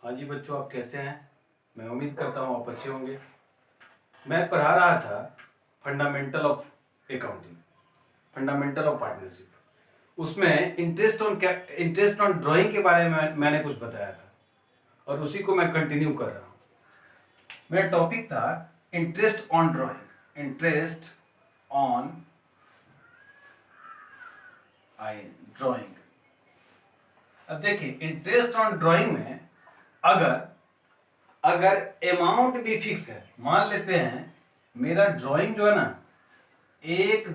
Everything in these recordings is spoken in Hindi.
हाँ जी बच्चों, आप कैसे हैं? मैं उम्मीद करता हूँ आप अच्छे होंगे। मैं पढ़ा रहा था fundamental of accounting, fundamental of partnership. उसमें इंटरेस्ट ऑन ड्राइंग के बारे में मैंने कुछ बताया था और उसी को मैं कंटिन्यू कर रहा हूँ। मेरा टॉपिक था interest on drawing, interest on drawing. अब देखिए, इंटरेस्ट ऑन ड्राइंग में अगर अगर अमाउंट भी फिक्स है, मान लेते हैं मेरा ड्राइंग जो है ना 1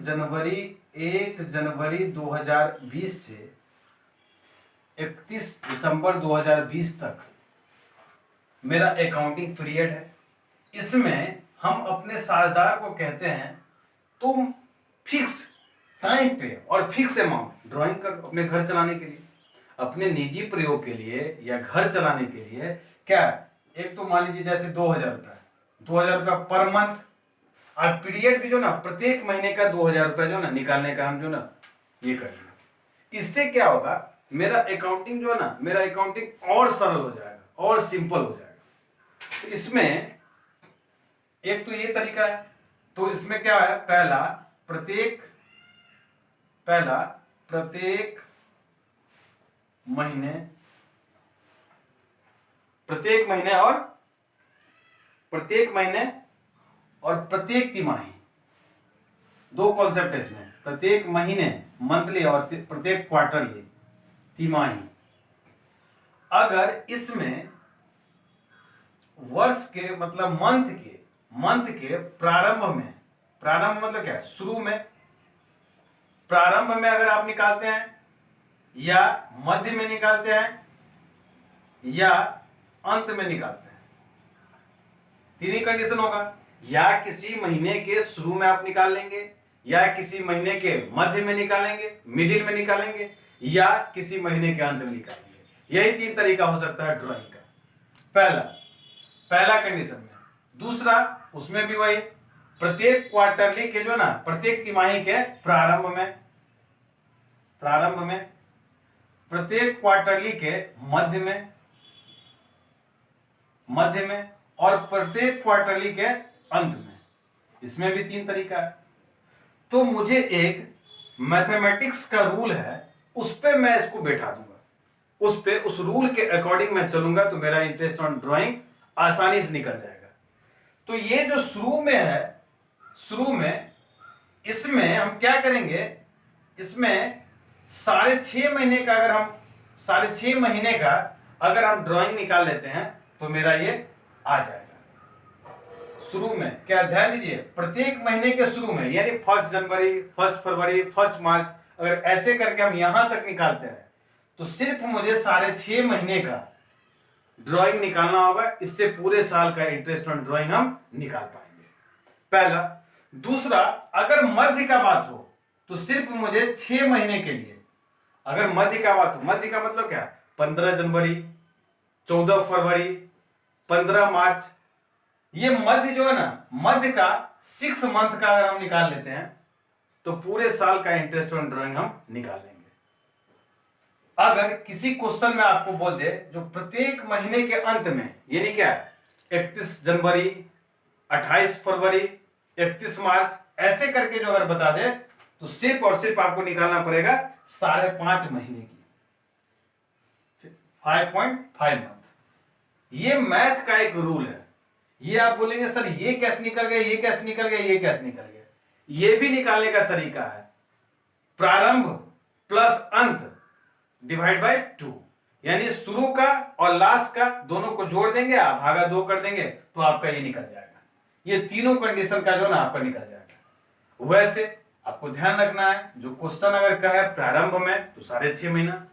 जनवरी 2020 से 31 दिसंबर 2020 तक मेरा अकाउंटिंग पीरियड है। इसमें हम अपने साझेदार को कहते हैं तुम फिक्स्ड टाइम पे और फिक्स अमाउंट ड्राइंग कर अपने घर चलाने के लिए, अपने निजी प्रयोग के लिए या घर चलाने के लिए। क्या, एक तो मान लीजिए जैसे 2000 रुपया पर मंथ, और पीरियड भी जो ना प्रत्येक महीने का 2000 रुपया जो ना निकालने का हम जो ना ये कर लेंगे। इससे क्या होगा, मेरा अकाउंटिंग जो है ना, मेरा अकाउंटिंग और सरल हो जाएगा और सिंपल हो जाएगा। तो इसमें एक तो ये तरीका है। तो इसमें क्या है, पहला प्रत्येक महीने और प्रत्येक तिमाही, दो कॉन्सेप्ट है इसमें। प्रत्येक महीने मंथली और प्रत्येक क्वार्टरली तिमाही। अगर इसमें वर्ष के मतलब मंथ के प्रारंभ मतलब क्या है, शुरू में, प्रारंभ में अगर आप निकालते हैं या मध्य में निकालते हैं या अंत में निकालते हैं, तीन ही कंडीशन होगा। या किसी महीने के शुरू में आप निकाल लेंगे, या किसी महीने के मध्य में निकालेंगे, मिडिल में निकालेंगे, या किसी महीने के अंत में निकालेंगे। यही तीन तरीका हो सकता है ड्राइंग का। पहला कंडीशन में। दूसरा, उसमें भी वही प्रत्येक क्वार्टरली के जो ना, प्रत्येक तिमाही के प्रारंभ में, प्रत्येक क्वार्टरली के मध्य में और प्रत्येक क्वार्टरली के अंत में। इसमें भी तीन तरीका है। तो मुझे एक मैथमेटिक्स का रूल है, उस पे मैं इसको बैठा दूंगा, उस रूल के अकॉर्डिंग मैं चलूंगा, तो मेरा इंटरेस्ट ऑन ड्राइंग आसानी से निकल जाएगा। तो ये जो शुरू में इसमें हम क्या करेंगे, इसमें 6.5 महीने का अगर हम ड्राइंग निकाल लेते हैं तो मेरा ये आ जाएगा। शुरू में क्या, ध्यान दीजिए, प्रत्येक महीने के शुरू में, यानी 1 जनवरी, 1 फरवरी, 1 मार्च, अगर ऐसे करके हम यहां तक निकालते हैं तो सिर्फ मुझे 6.5 महीने का ड्राइंग निकालना होगा। इससे पूरे साल का इंटरेस्ट ऑन ड्राइंग हम निकाल पाएंगे, पहला। दूसरा, अगर मध्य का बात हो तो सिर्फ मुझे 6 महीने के लिए, अगर मध्य का बात हो, मध्य का मतलब क्या, 15 जनवरी, 14 फरवरी, 15 मार्च, ये मध्य जो है ना, मध्य का 6 मंथ का अगर हम निकाल लेते हैं तो पूरे साल का इंटरेस्ट ऑन ड्राइंग हम निकाल लेंगे। अगर किसी क्वेश्चन में आपको बोल दे जो प्रत्येक महीने के अंत में, यानी क्या, 31 जनवरी, 28 फरवरी, 31 मार्च, ऐसे करके जो अगर बता दे तो सिर्फ और सिर्फ आपको निकालना पड़ेगा 5.5 महीने की, 5.5 मंथ। ये मैथ का एक रूल है। ये आप बोलेंगे सर ये कैसे निकल गया, ये कैसे निकल गया, ये कैसे निकल गया। ये भी निकालने का तरीका है, प्रारंभ प्लस अंत डिवाइड बाय 2, यानी शुरू का और लास्ट का दोनों को जोड़ देंगे, आप भागा 2 कर देंगे तो आपका ये निकल जाएगा। ये तीनों कंडीशन का जो ना आपका निकल जाएगा। वैसे आपको ध्यान रखना है, जो क्वेश्चन अगर कहे प्रारंभ में तो 6.5 महीना,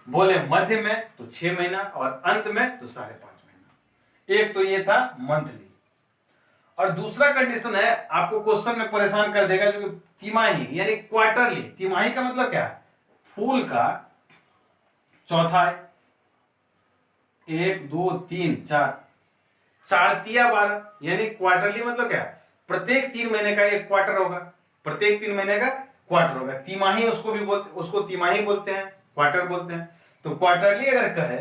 बोले मध्य में तो 6 महीना और अंत में तो 5.5 महीना। एक तो ये था मंथली। और दूसरा कंडीशन है, आपको क्वेश्चन में परेशान कर देगा, जो तिमाही यानी क्वार्टरली। तिमाही का मतलब क्या, फूल का चौथाई, 1 2 3 4, 4 तिया 12, यानी क्वार्टरली मतलब क्या, प्रत्येक 3 महीने का एक क्वार्टर होगा, प्रत्येक 3 महीने का क्वार्टर होगा। तिमाही उसको तिमाही बोलते हैं, क्वार्टर बोलते हैं। तो क्वार्टरली अगर कहे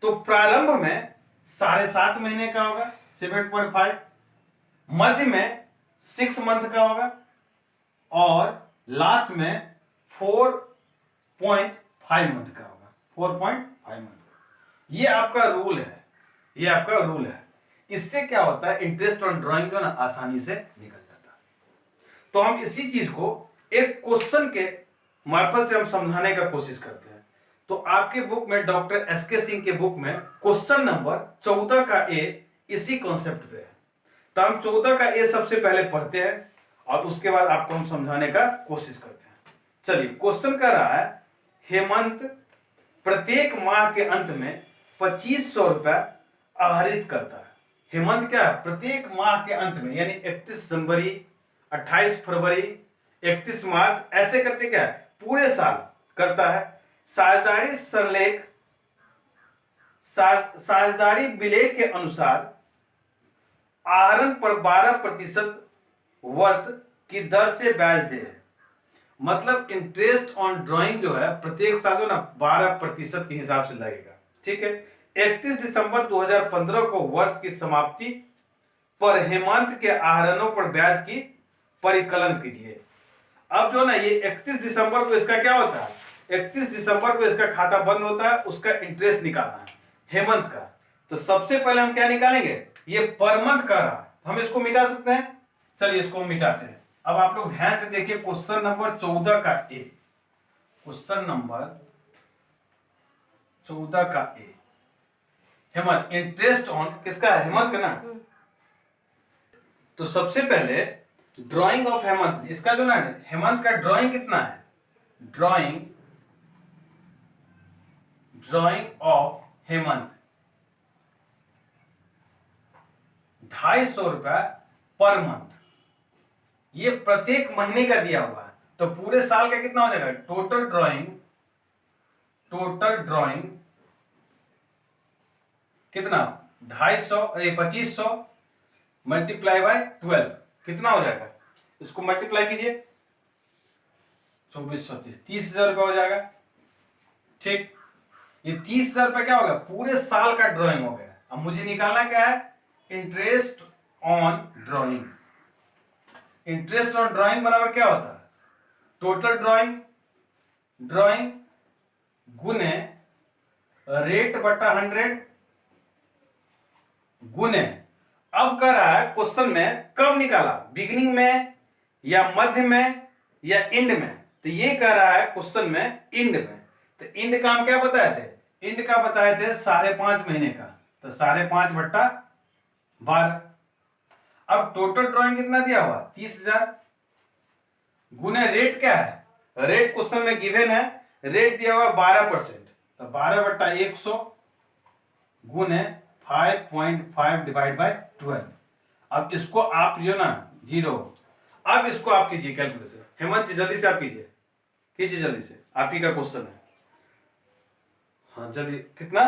तो प्रारंभ में 7.5 महीने का होगा 7.5, मध्य में 6 मंथ का होगा और लास्ट में 4.5 मंथ का होगा, 4.5 मंथ का। ये आपका रूल है, ये आपका रूल है। इससे क्या होता है, इंटरेस्ट ऑन ड्राइंग जो है ना आसानी से निकल जाता है। तो हम इसी चीज को एक क्वेश्चन के मार्फत से हम समझाने का कोशिश करते हैं। तो आपके बुक में, डॉक्टर एसके सिंह के बुक में क्वेश्चन नंबर 14 का ए इसी कॉन्सेप्ट पे है। तो हम 14 का ए सबसे पहले पढ़ते हैं और उसके बाद आपको हम समझाने का कोशिश करते हैं। चलिए, क्वेश्चन कर रहा है, हेमंत प्रत्येक माह के अंत में 2500 रुपया आहरित करता है। हेमंत क्या है, प्रत्येक माह के अंत में, यानी 31 जनवरी, 28 फरवरी, 31 मार्च, ऐसे करते क्या है, पूरे साल करता है। साझेदारी सरलेख, साझेदारी विलेख के अनुसार आहरण पर 12% वर्ष की दर से ब्याज दे है। मतलब इंटरेस्ट ऑन ड्राइंग जो है प्रत्येक साल जो ना 12% के हिसाब से लगेगा। ठीक है। 31 दिसंबर 2015 को वर्ष की समाप्ति पर हेमंत के आहरणों पर ब्याज की परिकलन कीजिए। अब जो ना ये 31 दिसंबर को इसका क्या होता है, 31 दिसंबर को इसका खाता बंद होता है, उसका इंटरेस्ट निकालना है हेमंत का। तो सबसे पहले हम क्या निकालेंगे, ये पर मंथ का रहा, हम इसको मिटा सकते हैं। चलिए इसको हम मिटाते हैं। अब आप लोग ध्यान से देखिए क्वेश्चन नंबर 14 का ए, क्वेश्चन नंबर 14 का ए, हेमंत, इंटरेस्ट ऑन किसका है, हेमंत का ना। तो सबसे पहले ड्राइंग ऑफ हेमंत, इसका जो ना हेमंत का ड्राइंग कितना है, ड्राइंग ऑफ हेमंत 250 रुपया पर मंथ। ये प्रत्येक महीने का दिया हुआ है, तो पूरे साल का कितना हो जाएगा, टोटल ड्राइंग कितना, 2500 मल्टीप्लाई बाय 12 कितना हो जाएगा, इसको मल्टीप्लाई कीजिए, 2430, 30,000 रुपया हो जाएगा। ठीक, ये 30,000 रुपया क्या हो गया, पूरे साल का ड्राइंग हो गया। अब मुझे निकालना क्या है, interest on drawing. Interest on drawing बराबर क्या होता है, टोटल ड्राइंग गुने रेट बटा 100 गुने, अब कर रहा है क्वेश्चन में कब निकाला, बिगिनिंग में या मध्य में या एंड में। तो ये कह रहा है क्वेश्चन में एंड में। तो एंड का हम क्या बताए थे, एंड का बताए थे 5.5 महीने का, तो 5.5 बट्टा 12। अब टोटल ड्राइंग कितना दिया हुआ, 30,000 गुने रेट क्या है, रेट क्वेश्चन में गिवन है, रेट दिया हुआ 12%, तो 12 बट्टा 100 गुने 5.5 डिवाइड बाय 12। अब इसको आप जो ना 0, अब इसको आप कीजिए कैलकुलेशन, हेमंत जी जल्दी से आप कीजिए जल्दी से, आप ही का क्वेश्चन है। हाँ जल्दी, कितना,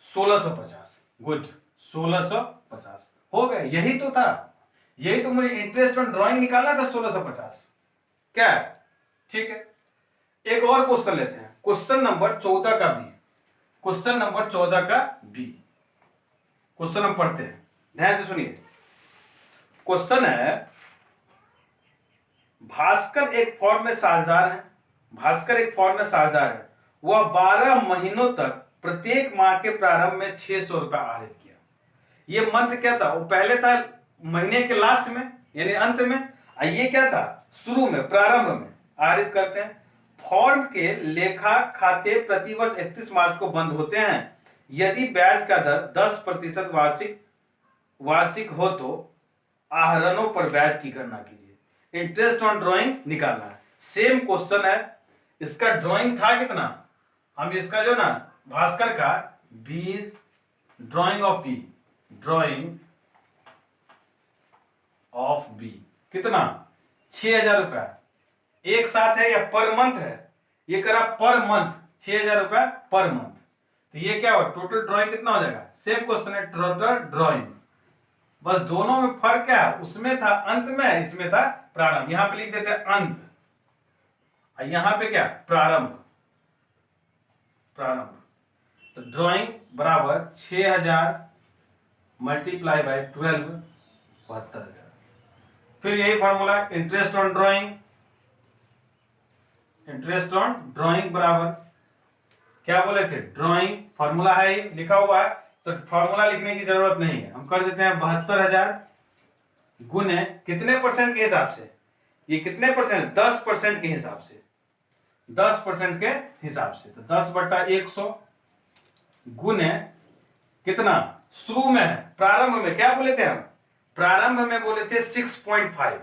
1650, गुड, 1650 हो गया। यही तो था, यही तो मुझे इंटरेस्ट ऑन ड्राइंग निकालना था, 1650 क्या है। ठीक है, एक और क्वेश्चन लेते हैं, क्वेश्चन नंबर 14 का बी, क्वेश्चन नंबर 14 का बी क्वेश्चन हम पढ़ते हैं, ध्यान से सुनिए। क्वेश्चन है, भास्कर एक फॉर्म में साझेदार है, वह 12 महीनों तक प्रत्येक माह के प्रारंभ में 600 रुपया आहरित किया। ये मंथ क्या था, वो पहले था महीने के लास्ट में यानी अंत में, और ये क्या था, शुरू में, प्रारंभ में आहरित करते हैं। फॉर्म के लेखा खाते प्रतिवर्ष 31 मार्च को बंद होते हैं। यदि ब्याज का दर 10% वार्षिक हो तो आहरणों पर ब्याज की गणना कीजिए। इंटरेस्ट ऑन ड्राइंग निकालना है, सेम क्वेश्चन है। इसका ड्राइंग था कितना, हम इसका जो ना भास्कर का बीज ड्राइंग ऑफ बी कितना, 6,000 रुपया एक साथ है या पर मंथ है, ये करा पर मंथ 6,000 रुपया पर मंथ। तो ये क्या हुआ, टोटल ड्राइंग कितना हो जाएगा, सेम क्वेश्चन है, टोटल ड्राइंग, बस दोनों में फर्क क्या है, उसमें था अंत में, इसमें था प्रारंभ। यहां पे लिख देते हैं अंत, यहां पे क्या, प्रारंभ। तो ड्राइंग बराबर 6,000 मल्टीप्लाई बाय 12, 72,000। फिर यही formula interest on drawing, interest on drawing बराबर क्या बोले थे, ड्राइंग फॉर्मूला है ही लिखा हुआ है, तो फॉर्मूला लिखने की जरूरत नहीं है, हम कर देते हैं 72,000 गुने कितने परसेंट के हिसाब से, ये कितने परसेंट, 10% के हिसाब से, 10% के हिसाब से, तो 10/100 गुने कितना, शुरू में प्रारंभ में क्या बोले थे हम, प्रारंभ में बोले थे 6.5,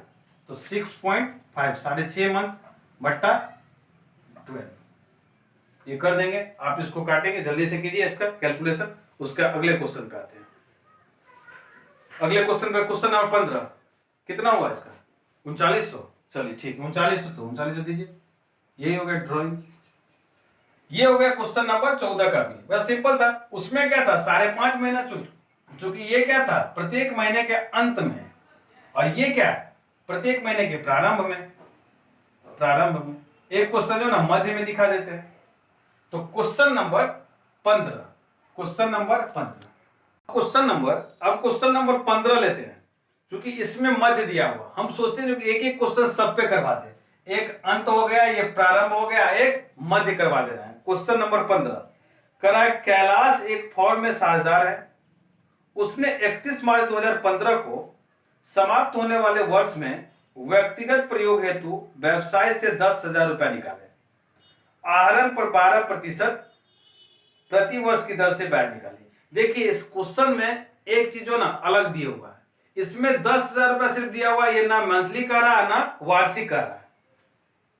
तो 6.5 6.5 मंथ बट्टा 12, ये कर देंगे। आप इसको काटेंगे, जल्दी से कीजिए इसका कैलकुलेशन, उसका अगले क्वेश्चन पे आते हैं। अगले क्वेश्चन पे क्वेश्चन नंबर 15 कितना हुआ इसका, 3900। चलिए ठीक है, 3900 तो 3900 दीजिए, यही हो गया ड्राइंग। ये हो गया क्वेश्चन नंबर 14 का भी, बस सिंपल था। उसमें क्या था, 5.5 महीना चूंकि ये क्या था प्रत्येक महीने के अंत में, और ये क्या प्रत्येक महीने के प्रारंभ में, एक क्वेश्चन जो ना मध्य में दिखा देते हैं। तो क्वेश्चन नंबर 15, क्वेश्चन नंबर 15, अब क्वेश्चन नंबर 15 लेते हैं, क्योंकि इसमें मध्य दिया हुआ, हम सोचते हैं कि एक एक क्वेश्चन सब पे करवा दे, एक अंत हो गया, ये प्रारंभ हो गया, एक मध्य करवा दे रहे हैं। क्वेश्चन नंबर 15 करा, कैलाश एक फॉर्म में साझेदार है, उसने 31 मार्च 2015 को समाप्त होने वाले वर्ष में व्यक्तिगत प्रयोग हेतु व्यवसाय से 10,000 रुपया निकाले, आहरण पर 12% प्रति वर्ष की दर से ब्याज निकाली। देखिए इस क्वेश्चन में एक चीज जो ना अलग दिया हुआ है, इसमें 10,000 रुपया सिर्फ दिया हुआ, ये ना मंथली कर रहा है ना वार्षिक कर रहा है,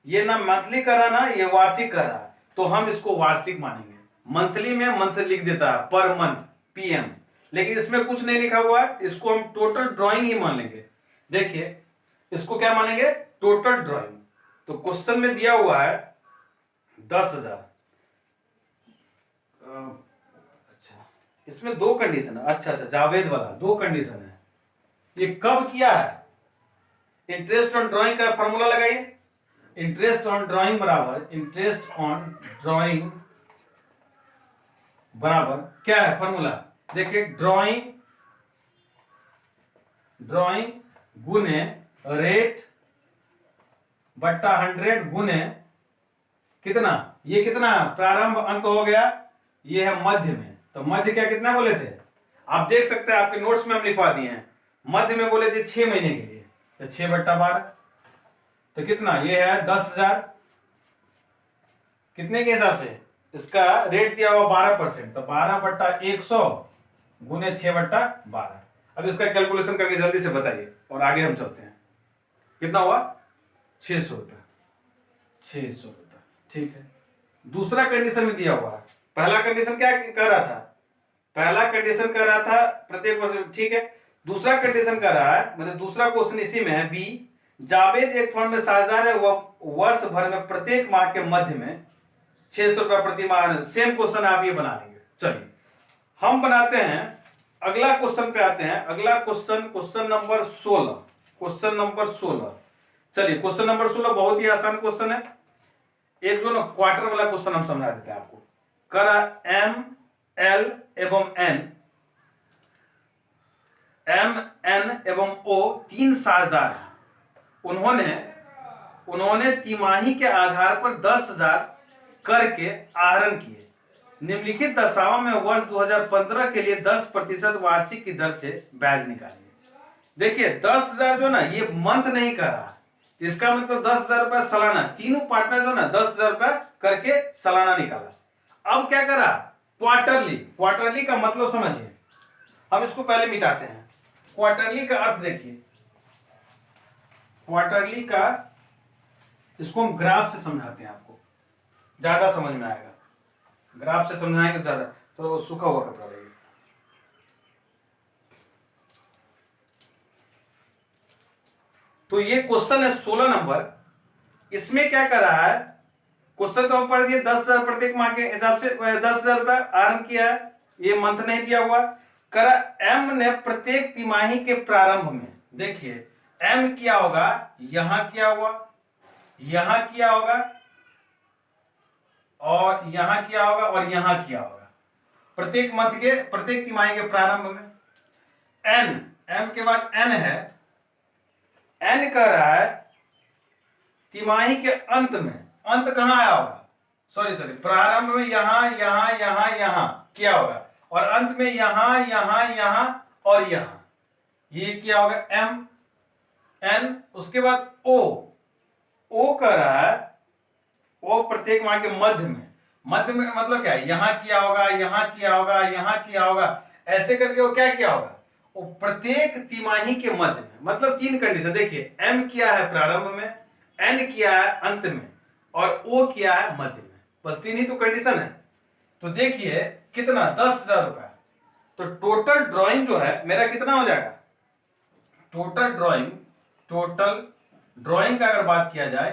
ये ना मंथली कर रहा ना ये वार्षिक कर रहा है, तो हम इसको वार्षिक मानेंगे। मंथली में मंथ लिख देता है पर मंथ PM, लेकिन इसमें कुछ नहीं लिखा हुआ है, इसको हम टोटल ड्राइंग ही मान लेंगे। देखिए इसको क्या मानेंगे, टोटल ड्राइंग। तो क्वेश्चन में दिया हुआ है 10,000, अच्छा इसमें दो कंडीशन है, अच्छा जावेद वाला दो कंडीशन है, ये कब किया है, इंटरेस्ट ऑन ड्राइंग का फॉर्मूला लगाइए, इंटरेस्ट ऑन ड्राइंग बराबर, इंटरेस्ट ऑन ड्राइंग बराबर क्या है फॉर्मूला, देखिए ड्राइंग गुने रेट बट्टा 100 गुने कितना, ये कितना प्रारंभ अंत हो गया, ये है मध्य में, तो मध्य क्या कितना बोले थे, आप देख सकते हैं आपके नोट्स में हम लिखवा दिए हैं, मध्य में बोले थे 6 महीने के लिए, तो 6/12, तो कितना ये है 10,000, कितने के हिसाब से, इसका रेट दिया हुआ 12%, तो 12/100 गुने 6/12। अब इसका कैलकुलेशन करके जल्दी से बताइए और आगे हम चलते हैं। कितना हुआ, 600 रुपया, 600 रुपया, ठीक है। दूसरा कंडीशन में दिया हुआ है, पहला कंडीशन क्या कर रहा था, पहला कंडीशन कर रहा था प्रत्येक वर्ष, ठीक है। दूसरा कंडीशन कर रहा है, मतलब दूसरा क्वेश्चन इसी में है, बी, जावेद एक फर्म में साझेदार है, वह वर्ष भर में प्रत्येक माह के मध्य में 600 रुपया प्रति माह, सेम क्वेश्चन आप ये बना लेंगे। चलिए हम बनाते हैं, अगला क्वेश्चन पे आते हैं, अगला क्वेश्चन नंबर 16, क्वेश्चन नंबर 16। चलिए क्वेश्चन नंबर 16 बहुत ही आसान क्वेश्चन है, एक जो ना क्वार्टर वाला क्वेश्चन हम समझा देते हैं आपको। करा M, L एवं N एवं O तीन साझेदार हैं, उन्होंने तिमाही के आधार पर 10,000 करके आहरण किए, निम्नलिखित दशाओं में वर्ष 2015 के लिए 10% वार्षिक की दर से ब्याज निकालिए। देखिए 10,000 जो ना ये मंथ नहीं कर रहा, इसका मतलब 10,000 रुपया सालाना, तीनों पार्टनर जो ना 10,000 रुपया करके सालाना निकाला। अब क्या करा, क्वार्टरली का मतलब समझिए, हम इसको पहले मिटाते हैं। क्वार्टरली का अर्थ देखिए, क्वार्टरली का इसको हम ग्राफ से समझाते हैं, आपको ज्यादा समझ में आएगा, ग्राफ से समझाएंगे ज्यादा, तो सूखा हुआ कपड़ा लगेगा। तो ये क्वेश्चन है 16 नंबर, इसमें क्या कर रहा है, क्वेश्चन तो पढ़ दिए 10,000 प्रत्येक माह के हिसाब से 10,000 रुपया आहरण किया है, ये मंथ नहीं दिया हुआ। करा M ने प्रत्येक तिमाही के प्रारंभ में, देखिए M किया होगा, यहां किया हुआ, यहां किया होगा, और यहां किया होगा, और यहां किया होगा, प्रत्येक तिमाही के प्रारंभ में। एन, एम के बाद एन है, एन कह रहा है तिमाही के अंत में, अंत कहाँ आया होगा, सॉरी प्रारंभ में यहां यहां यहां यहां क्या होगा, और अंत में यहां यहां यहां और यहां, ये क्या होगा एम एन। उसके बाद ओ, ओ कह रहा है ओ प्रत्येक माह के मध्य में, मध्य में मतलब क्या है, यहां किया होगा यहां किया होगा यहां किया होगा, ऐसे करके वो क्या किया होगा, वो प्रत्येक तिमाही के मध्य में, मतलब तीन कंडीशन देखिए, एम किया है प्रारंभ में, एन किया है अंत में, और ओ किया है मध्य में, बस तीन ही तो कंडीशन है। तो देखिए कितना 10,000 रुपए, तो टोटल ड्राइंग जो है मेरा कितना हो जाएगा, टोटल ड्राइंग का अगर बात किया जाए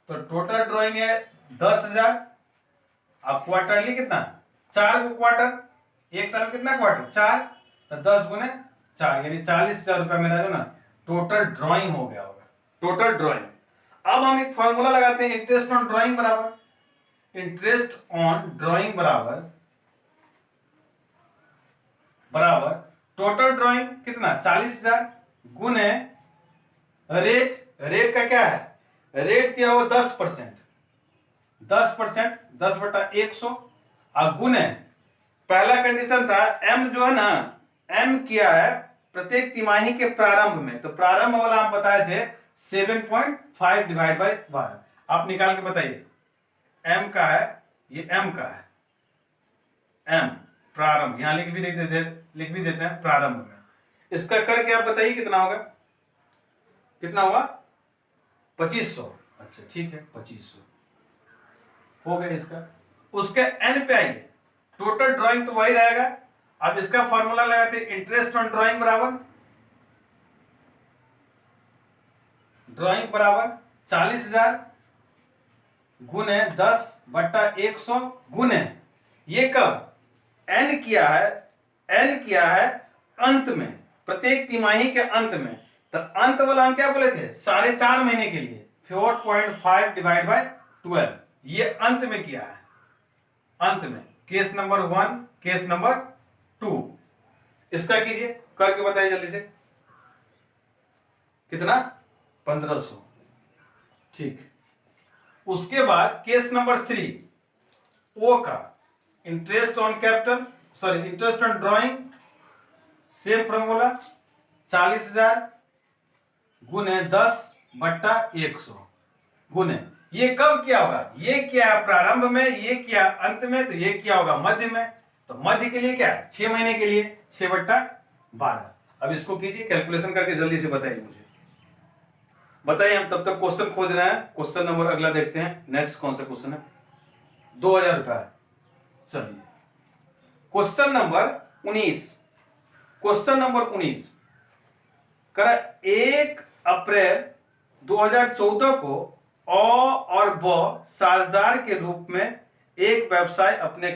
तो टोटल ड्राइंग है 10,000, अब क्वार्टरली कितना, 4 को क्वार्टर, एक साल में कितना क्वार्टर 4, तो 10 गुने 4 यानी 40,000 रुपया मेरा जो ना टोटल ड्राइंग हो गया होगा, टोटल ड्राइंग। अब हम एक फॉर्मूला लगाते हैं, इंटरेस्ट ऑन ड्राइंग बराबर, इंटरेस्ट ऑन ड्राइंग बराबर टोटल ड्राइंग कितना 40,000 गुने रेट, रेट का क्या है, रेट दिया हुआ 10%, 10%, 10/100, अब गुने पहला कंडीशन था एम जो है ना, एम किया है प्रत्येक तिमाही के प्रारंभ में, तो प्रारंभ वाला हम बताए थे 7.5 डिवाइड बाई 12, आप निकाल के बताइए एम का है, ये एम का है, एम प्रारंभ यहां लिख भी देते हैं प्रारंभ में, इसका करके आप बताइए कितना होगा, कितना होगा 2500, अच्छा ठीक है 2500 हो गया इसका। उसके एन पे आइए, टोटल ड्राइंग तो वही रहेगा, अब इसका फॉर्मूला लगाते इंटरेस्ट ऑन ड्राइंग बराबर 40,000 गुने 10/100 गुने, ये कब एन किया है अंत में, प्रत्येक तिमाही के अंत में, तो अंत वाला हम क्या बोले थे 4.5 महीने के लिए 4.5 डिवाइड बाय 12, ये अंत में किया है, अंत में केस नंबर 1 केस नंबर 2, इसका कीजिए करके बताइए जल्दी से कितना 1500, ठीक। उसके बाद केस नंबर 3 ओ का interest on capital, sorry interest on drawing, same formula 40,000 गुने 10/100 गुने, ये कब किया होगा, ये किया प्रारंभ में, ये किया अंत में, तो ये किया होगा मध्य में, तो मध्य के लिए क्या है 6 महीने के लिए 6/12। अब इसको कीजिए कैलकुलेशन करके जल्दी से बताइए मुझे, बताइए, हम तब तक क्वेश्चन खोज रहे हैं, क्वेश्चन नंबर अगला देखते हैं, नेक्स्ट कौन सा क्वेश्चन है, 2,000 रुपया। चलिए क्वेश्चन नंबर 19, क्वेश्चन नंबर 19 करा 1 अप्रैल 2014 को अ और ब साझेदार के रूप में एक व्यवसाय अपने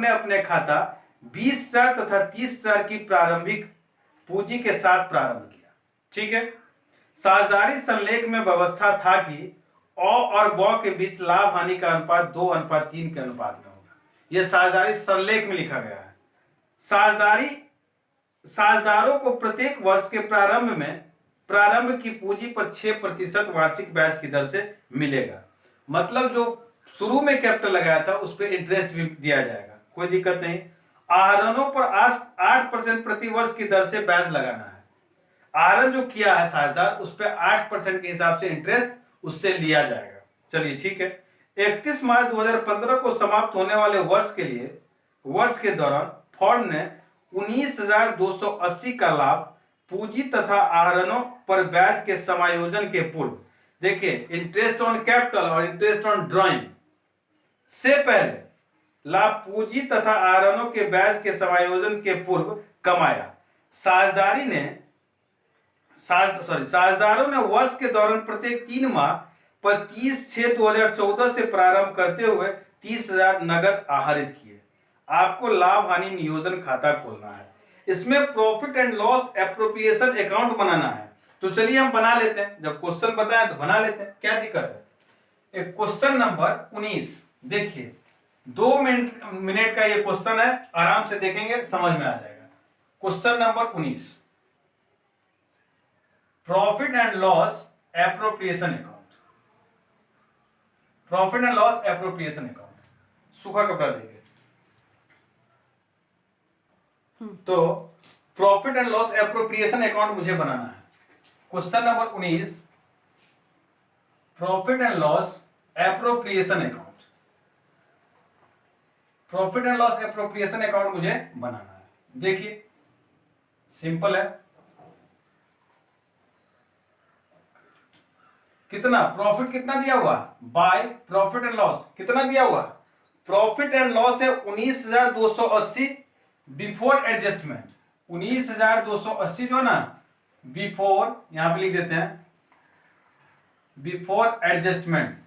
अपने खाता 20,000 तथा 30,000 की प्रारंभिक पूंजी के साथ प्रारंभ किया, ठीक है। साझेदारी संलेख में व्यवस्था था कि अ और ब के बीच लाभ हानि का अनुपात 2:3 के अनुपात में होगा, यह साझेदारी संलेख में लिखा गया है। साझेदारों को प्रत्येक वर्ष के प्रारंभ में प्रारंभ की पूंजी पर 6% वार्षिक ब्याज की दर से मिलेगा, मतलब जो शुरू में कैपिटल लगाया था उस पर इंटरेस्ट भी दिया जाएगा, कोई दिक्कत नहीं। आहरणों पर 8% प्रति वर्ष की दर से ब्याज लगाना है, आहरण जो किया है साझेदार उस पर 8% के हिसाब से इंटरेस्ट उससे लिया जाएगा, चलिए ठीक है। 31 मार्च 2015 को समाप्त होने वाले वर्ष के दौरान फर्म ने 19,280 का लाभ पूंजी तथा आहरणों पर ब्याज के समायोजन के पूर्व, देखिए इंटरेस्ट ऑन कैपिटल और इंटरेस्ट ऑन ड्राइंग से पहले लाभ पूंजी तथा आहरणों के ब्याज के समायोजन के पूर्व कमाया। साझेदारों ने वर्ष के दौरान प्रत्येक 3 माह पर 30/6/2014 से प्रारंभ करते हुए 30,000 नगद आहरित किए। आपको लाभ हानि नियोजन खाता खोलना है, इसमें profit and loss appropriation account बनाना है, तो चलिए हम बना लेते हैं, जब क्वेश्चन बताएं तो बना लेते हैं, क्या दिक्कत है। एक क्वेश्चन नंबर 19 देखिए, 2 मिनट का ये क्वेश्चन है, आराम से देखेंगे समझ में आ जाएगा। Question number 19, profit and loss appropriation account. Profit and loss appropriation account, सूखा कपड़ा देंगे। तो profit and loss appropriation account मुझे बनाना है। Question number 19, profit and loss appropriation account. Profit and loss appropriation account मुझे बनाना है। देखिए सिंपल है, कितना प्रॉफिट कितना दिया हुआ बाय प्रॉफिट एंड लॉस कितना दिया हुआ, प्रॉफिट एंड लॉस है 19,280 बिफोर एडजस्टमेंट। 19,280 जो है ना बिफोर, यहां पे लिख देते हैं बिफोर एडजस्टमेंट,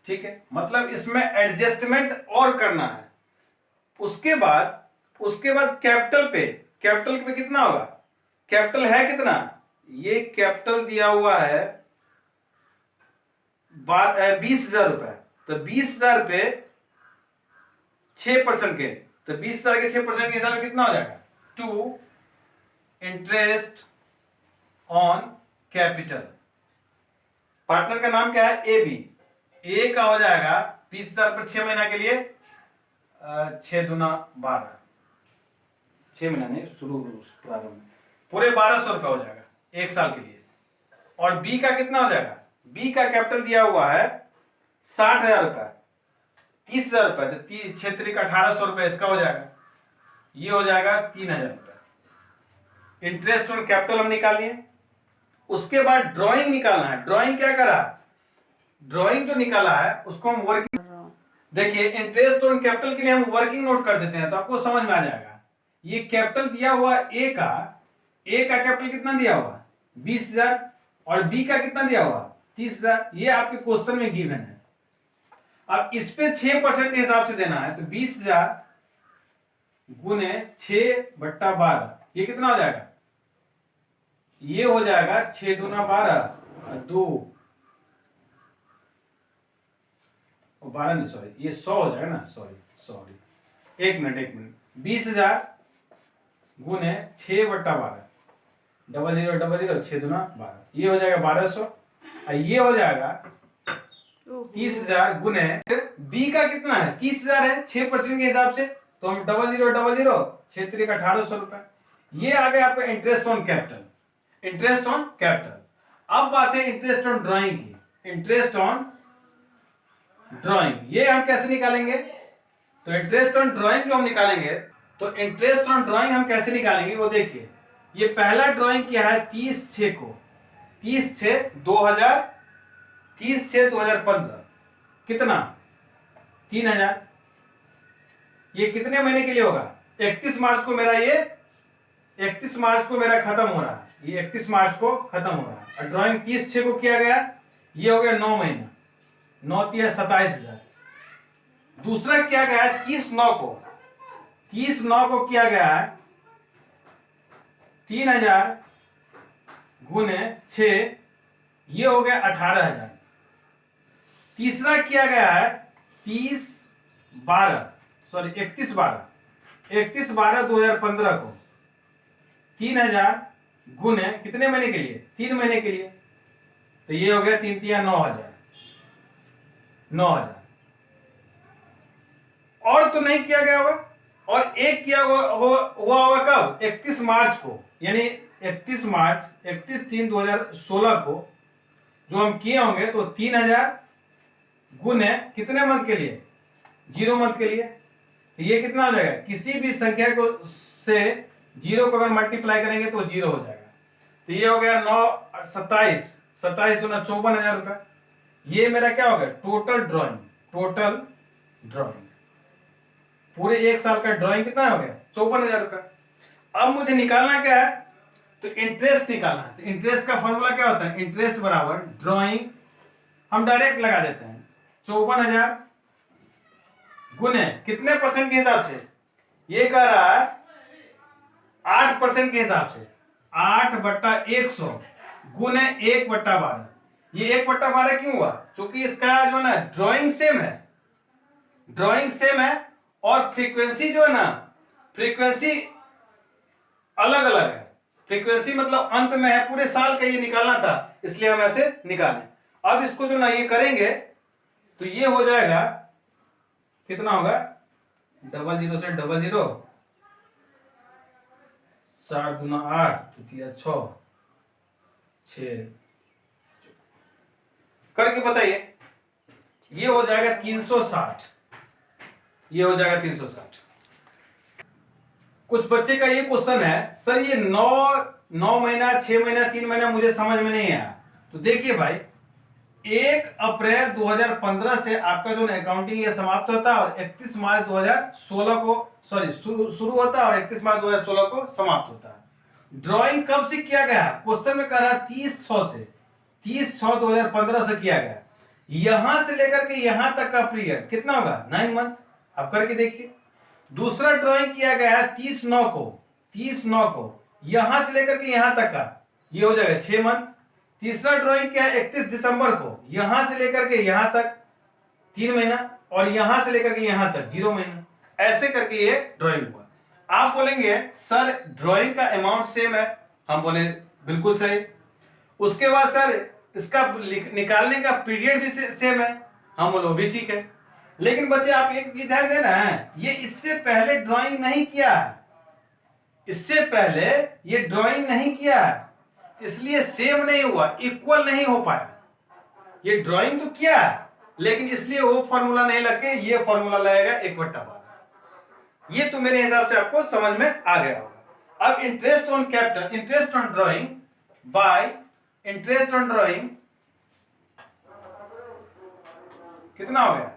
ठीक है, मतलब इसमें एडजस्टमेंट और करना है। उसके बाद कैपिटल पे कितना होगा, कैपिटल है कितना, ये कैपिटल दिया हुआ है 20,000 रुपए। तो 20,000 रुपए 6% के, तो 20,000 के 6% के हिसाब से कितना हो जाएगा, 2 इंटरेस्ट ऑन कैपिटल। पार्टनर का नाम क्या है, ए बी। ए का हो जाएगा 20,000 पर 6 महीना के लिए 6 दूना 12, 6 महीना नहीं, शुरू प्रारंभ में पूरे 1,200 रुपए हो जाएगा 1 साल के लिए। और बी का कितना हो जाएगा, बी का कैपिटल दिया हुआ है 60,000 रुपए, 30,000 रुपए, तो 6 का 1,800 रुपए इसका हो जाएगा, ये हो जाएगा 3,000 रुपए। इंटरेस्ट ऑन कैपिटल हम निकाल लिए। उसके बाद ड्राइंग निकालना है। ड्राइंग क्या करा, ड्राइंग जो निकाला है उसको हम वर्किंग, देखिए इंटरेस्ट ऑन कैपिटल के लिए हम वर्किंग नोट कर देते हैं तो आपको समझ में आ जाएगा। ये कैपिटल दिया हुआ ए का कैपिटल कितना दिया हुआ 20,000 और बी का कितना दिया हुआ 30,000, ये आपके क्वेश्चन में गिवन है। अब इस पे 6% के हिसाब से देना है, तो 20,000 गुने 6/12, ये कितना हो जाएगा, ये हो जाएगा 6 दूना 12 और 2 और 12 नहीं, सॉरी ये 100 हो जाएगा ना, सॉरी 1 मिनट 20,000 गुने 6/12, 0000 6 दूना 12, ये हो जाएगा 1,200 और ये हो जाएगा 30,000 गुने बी का कितना है 30,000 है 6% के हिसाब से, तो हम 0000 6 का 1,800 रुपए, ये आ गया आपका interest on capital. Interest on capital. अब बात है इंटरेस्ट ऑन ड्राइंग की। इंटरेस्ट ऑन ड्राइंग ये हम कैसे निकालेंगे, तो इंटरेस्ट ऑन ड्राइंग जो हम निकालेंगे, तो इंटरेस्ट ऑन ड्राइंग हम कैसे निकालेंगे वो देखिए। ये पहला ड्राइंग किया है 30/6 को, 30/6/2015, कितना 3,000। ये कितने महीने के लिए होगा, 31 मार्च को मेरा ये 31 मार्च को मेरा खत्म हो रहा है, ये 31 मार्च को खत्म हो रहा है। और ड्राइंग 30/6 को किया गया, ये हो गया 9 महीना, 9 × 27,000। दूसरा किया गया है 30/9 को, 30/9 को किया गया है 3,000 गुने 6, ये हो गया 18,000। तीसरा किया गया है 31/12/2015 को 3,000 गुने कितने महीने के लिए, 3 महीने के लिए, तो ये हो गया 3 × 3 = 9,000। और तो नहीं किया गया होगा, और एक किया हुआ होगा कब, 31 मार्च को, यानी 31 मार्च 31/3/2016 को जो हम किए होंगे, तो 3,000 गुने कितने मंथ के लिए, 0 मंथ के लिए, तो ये कितना हो जाएगा, किसी भी संख्या को से 0 को अगर मल्टीप्लाई करेंगे तो 0 हो जाएगा। तो ये हो गया 9 27 27 दूना 54,000 रुपए। ये मेरा क्या हो गया, टोटल ड्राइंग पूरे 1 साल का ड्राइंग कितना हो गया 54,000 रुपए। अब मुझे निकालना क्या है, तो इंटरेस्ट निकालना है। तो इंटरेस्ट का फॉर्मूला क्या होता है, इंटरेस्ट बराबर ड्राइंग, हम डायरेक्ट लगा देते हैं 54,000 गुने कितने परसेंट के हिसाब से, ये कह रहा है 8% के हिसाब से, 8/100 गुने 1/12। ये 1/12 क्यों हुआ, क्योंकि इसका जो है ना ड्राइंग सेम है और फ्रीक्वेंसी जो है ना फ्रीक्वेंसी अलग अलग है। फ्रीक्वेंसी मतलब अंत में है, पूरे साल का ये निकालना था, इसलिए हम ऐसे निकालें। अब इसको जो ना ये करेंगे तो ये हो जाएगा, कितना होगा, 00 से 00, 7 दूना 8, 6 6 करके बताइए। ये हो जाएगा 360, ये हो जाएगा 360। कुछ बच्चे का ये क्वेश्चन है, सर ये 9 महीना, 6 महीना, 3 महीना मुझे समझ में नहीं आया। तो देखिए भाई, 1 अप्रैल 2015 से आपका जो अकाउंटिंग ये समाप्त होता है और 31 मार्च 2016 को शुरू होता है और 31 मार्च 2016 को समाप्त होता है। ड्राइंग कब से किया गया? क्वेश्चन में कह रहा है 30/6 से, 30/6/2015 से किया गया। यहां से लेकर के यहां तक का पीरियड कितना होगा? 9 मंथ। आप करके देखिए। दूसरा ड्राइंग किया गया है 30/9 को, 30/9 को, यहां से लेकर के यहां तक का, ये हो जाएगा 6 मंथ। तीसरा ड्राइंग क्या है? 31 दिसंबर को, यहां से लेकर के यहां तक 3 महीना और यहां से लेकर के यहां तक 0 महीना। ऐसे करके ये ड्राइंग हुआ। आप बोलेंगे सर ड्राइंग का अमाउंट सेम है, हम बोले बिल्कुल सही। उसके बाद सर इसका निकालने का पीरियड भी सेम है, हम बोलो भी ठीक है। लेकिन बच्चे आप एक चीज ध्यान देना है, ये इससे पहले ड्राइंग नहीं किया है, इससे पहले ये ड्राइंग नहीं किया है, इसलिए सेम नहीं हुआ, इक्वल नहीं हो पाया। ये ड्राइंग तो किया है लेकिन इसलिए वो फॉर्मूला नहीं लगे, ये फॉर्मूला लगेगा 1/12। ये तो मेरे हिसाब से आपको समझ में आ गया होगा। अब interest on capital, interest on drawing bye interest on drawing कितना हो गया?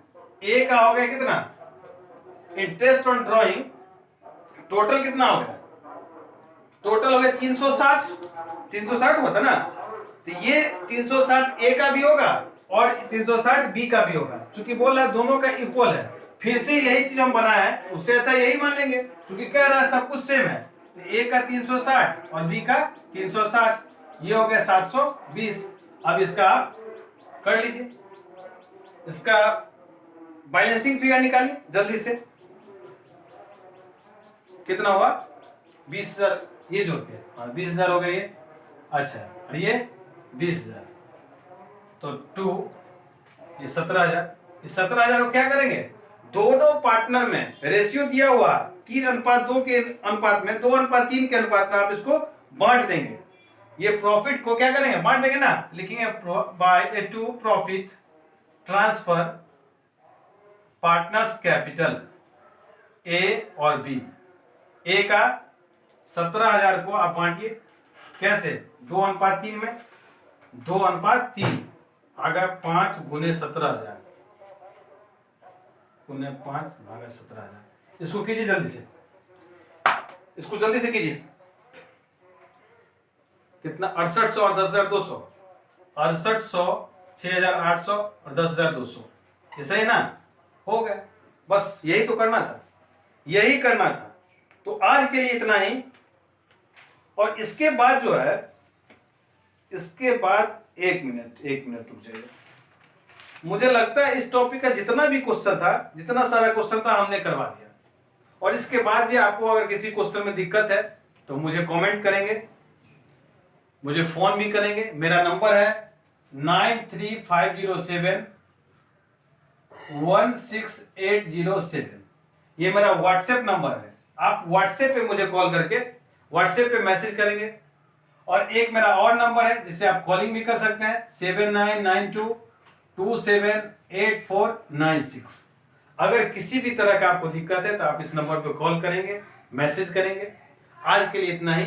ए का हो गया कितना? इंटरेस्ट ऑन ड्राइंग टोटल कितना हो गया? टोटल हो गया 360, 360 हुआ था ना। तो ये 360 ए का भी होगा और 360 बी का भी होगा, क्योंकि बोल रहा है दोनों का इक्वल है। फिर से यही चीज हम बनाए हैं, उससे अच्छा यही मान लेंगे, क्योंकि कह रहा है सब कुछ सेम है। तो ए का 360 और बी का 360, ये हो गया 720। अब इसका आप कर लीजिए, इसका बैलेंसिंग फिगर निकालिए जल्दी से। कितना हुआ? 20,000, ये जोड़ के 20,000 हो गया ये। अच्छा, और ये 20,000, तो 2, ये 17,000। इस 17,000 को क्या करेंगे? दोनों पार्टनर में रेशियो दिया हुआ 3:2 के अनुपात में, 2:3 के अनुपात में आप इसको बांट देंगे। ये प्रॉफिट को क्या करेंगे? बांट देंगे ना, लिखेंगे by two profit transfer partners capital A और बी। ए का 17,000 को आप बांटिए कैसे? 2:3 में, 2:3 अगर 5 × 17,000 × 5 / 17,000। इसको कीजिए जल्दी से, इसको जल्दी से कीजिए। कितना? 6800 और 10,200, 6800, 6,800 और 10,200। ये सही ना? हो गया। बस यही तो करना था, यही करना था। तो आज के लिए इतना ही। और इसके बाद जो है, इसके बाद एक मिनट रुक जाइए। मुझे लगता है इस टॉपिक का जितना भी क्वेश्चन था, जितना सारा क्वेश्चन था हमने करवा दिया। और इसके बाद भी आपको अगर किसी क्वेश्चन में दिक्कत है तो मुझे कमेंट करेंगे, मुझे फोन भी करेंगे। मेरा नंबर है 93,507 ये मेरा व्हाट्सएप नंबर है। आप व्हाट्सएप पे मुझे कॉल करके, व्हाट्सएप पे मैसेज करेंगे। और एक मेरा और नंबर है जिससे आप कॉलिंग भी कर सकते हैं, 7992278496। अगर किसी भी तरह का आपको दिक्कत है तो आप इस नंबर पे कॉल करेंगे, मैसेज करेंगे। आज के लिए इतना ही।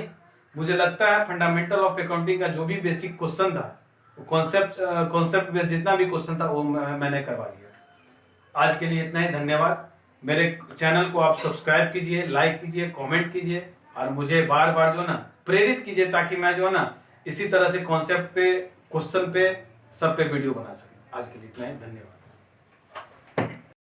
मुझे लगता है फंडामेंटल ऑफ अकाउंटिंग का जो भी बेसिक क्वेश्चन था, कॉन्सेप्ट बेस्ड जितना भी क्वेश्चन था वो मैंने करवा दिया। आज के लिए इतना ही, धन्यवाद। मेरे चैनल को आप सब्सक्राइब कीजिए, लाइक कीजिए, कमेंट कीजिए और मुझे बार बार जो है ना प्रेरित कीजिए, ताकि मैं जो है ना इसी तरह से कॉन्सेप्ट पे, क्वेश्चन पे, सब पे वीडियो बना सके। आज के लिए इतना ही, धन्यवाद।